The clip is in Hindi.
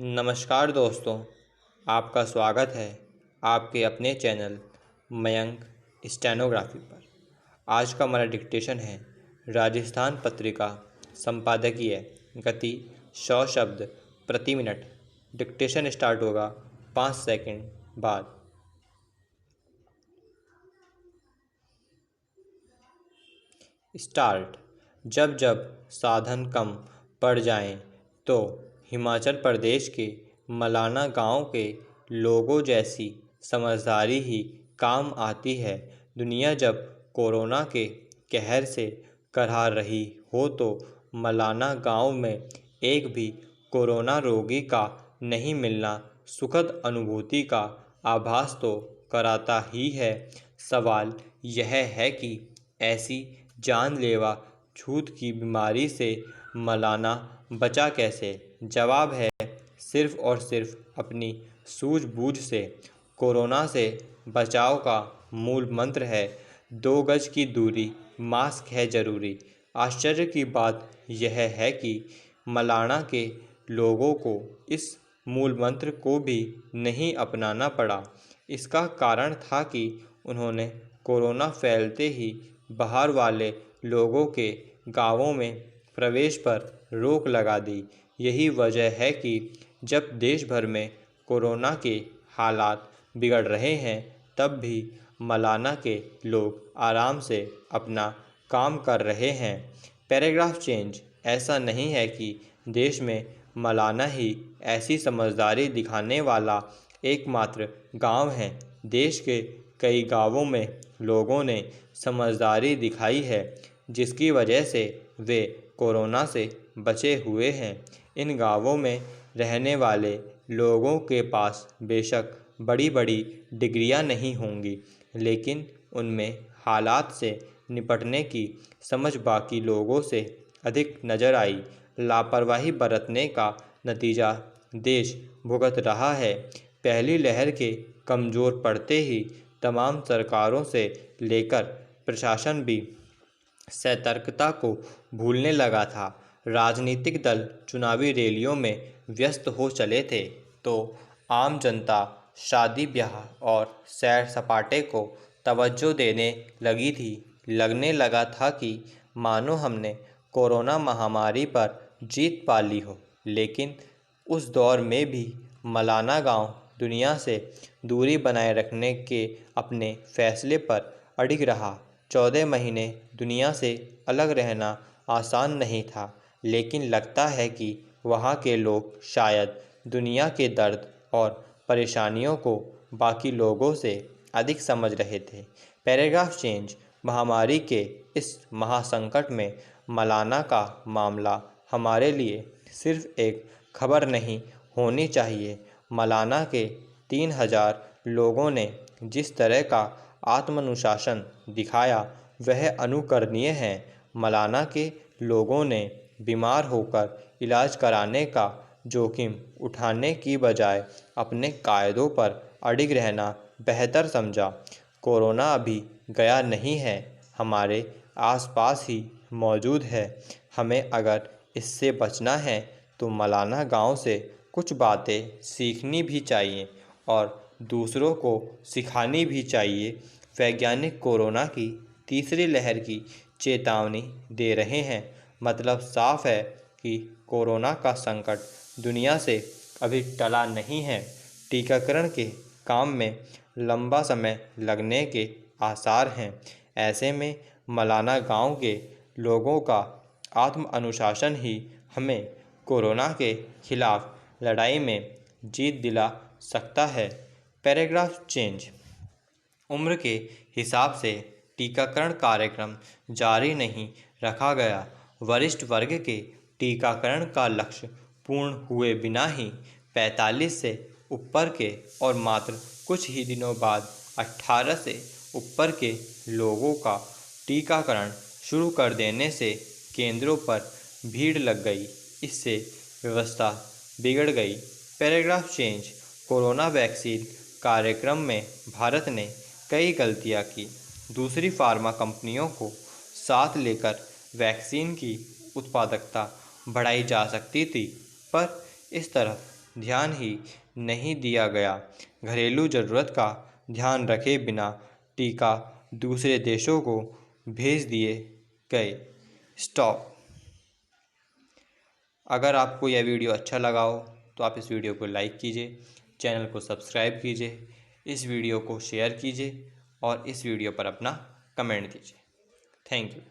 नमस्कार दोस्तों, आपका स्वागत है आपके अपने चैनल मयंक स्टेनोग्राफी पर। आज का हमारा डिक्टेशन है राजस्थान पत्रिका संपादकीय गति 100 शब्द प्रति मिनट। डिक्टेशन स्टार्ट होगा 5 सेकंड बाद। स्टार्ट। जब जब साधन कम पड़ जाएं तो हिमाचल प्रदेश के मलाना गांव के लोगों जैसी समझदारी ही काम आती है। दुनिया जब कोरोना के कहर से करहा रही हो तो मलाना गांव में एक भी कोरोना रोगी का नहीं मिलना सुखद अनुभूति का आभास तो कराता ही है। सवाल यह है कि ऐसी जानलेवा छूत की बीमारी से मलाना बचा कैसे? जवाब है सिर्फ और सिर्फ अपनी सूझबूझ से। कोरोना से बचाव का मूल मंत्र है 2 गज की दूरी, मास्क है ज़रूरी। आश्चर्य की बात यह है कि मलाना के लोगों को इस मूल मंत्र को भी नहीं अपनाना पड़ा। इसका कारण था कि उन्होंने कोरोना फैलते ही बाहर वाले लोगों के गांवों में प्रवेश पर रोक लगा दी। यही वजह है कि जब देश भर में कोरोना के हालात बिगड़ रहे हैं तब भी मलाना के लोग आराम से अपना काम कर रहे हैं। Paragraph change. ऐसा नहीं है कि देश में मलाना ही ऐसी समझदारी दिखाने वाला एकमात्र गांव है। देश के कई गांवों में लोगों ने समझदारी दिखाई है जिसकी वजह से वे कोरोना से बचे हुए हैं। इन गांवों में रहने वाले लोगों के पास बेशक बड़ी बड़ी डिग्रियां नहीं होंगी, लेकिन उनमें हालात से निपटने की समझ बाकी लोगों से अधिक नज़र आई। लापरवाही बरतने का नतीजा देश भुगत रहा है। पहली लहर के कमज़ोर पड़ते ही तमाम सरकारों से लेकर प्रशासन भी सतर्कता को भूलने लगा था। राजनीतिक दल चुनावी रैलियों में व्यस्त हो चले थे तो आम जनता शादी ब्याह और सैर सपाटे को तवज्जो देने लगी थी। लगने लगा था कि मानो हमने कोरोना महामारी पर जीत पा ली हो। लेकिन उस दौर में भी मलाना गांव दुनिया से दूरी बनाए रखने के अपने फैसले पर अडिग रहा। 14 महीने दुनिया से अलग रहना आसान नहीं था, लेकिन लगता है कि वहाँ के लोग शायद दुनिया के दर्द और परेशानियों को बाकी लोगों से अधिक समझ रहे थे। Paragraph change. महामारी के इस महासंकट में मलाना का मामला हमारे लिए सिर्फ एक खबर नहीं होनी चाहिए। मलाना के 3000 लोगों ने जिस तरह का आत्मानुशासन दिखाया वह अनुकरणीय है। मलाना के लोगों ने बीमार होकर इलाज कराने का जोखिम उठाने की बजाय अपने कायदों पर अडिग रहना बेहतर समझा। कोरोना अभी गया नहीं है, हमारे आसपास ही मौजूद है। हमें अगर इससे बचना है तो मलाना गांव से कुछ बातें सीखनी भी चाहिए और दूसरों को सिखानी भी चाहिए। वैज्ञानिक कोरोना की तीसरी लहर की चेतावनी दे रहे हैं। मतलब साफ है कि कोरोना का संकट दुनिया से अभी टला नहीं है। टीकाकरण के काम में लंबा समय लगने के आसार हैं। ऐसे में मलाना गांव के लोगों का आत्म अनुशासन ही हमें कोरोना के खिलाफ लड़ाई में जीत दिला सकता है। Paragraph change. उम्र के हिसाब से टीकाकरण कार्यक्रम जारी नहीं रखा गया। वरिष्ठ वर्ग के टीकाकरण का लक्ष्य पूर्ण हुए बिना ही 45 से ऊपर के और मात्र कुछ ही दिनों बाद 18 से ऊपर के लोगों का टीकाकरण शुरू कर देने से केंद्रों पर भीड़ लग गई। इससे व्यवस्था बिगड़ गई। Paragraph change. कोरोना वैक्सीन कार्यक्रम में भारत ने कई गलतियां की। दूसरी फार्मा कंपनियों को साथ लेकर वैक्सीन की उत्पादकता बढ़ाई जा सकती थी, पर इस तरफ ध्यान ही नहीं दिया गया। घरेलू ज़रूरत का ध्यान रखे बिना टीका दूसरे देशों को भेज दिए गए। स्टॉप। अगर आपको यह वीडियो अच्छा लगा हो तो आप इस वीडियो को लाइक कीजिए, चैनल को सब्सक्राइब कीजिए, इस वीडियो को शेयर कीजिए और इस वीडियो पर अपना कमेंट दीजिए। Thank you.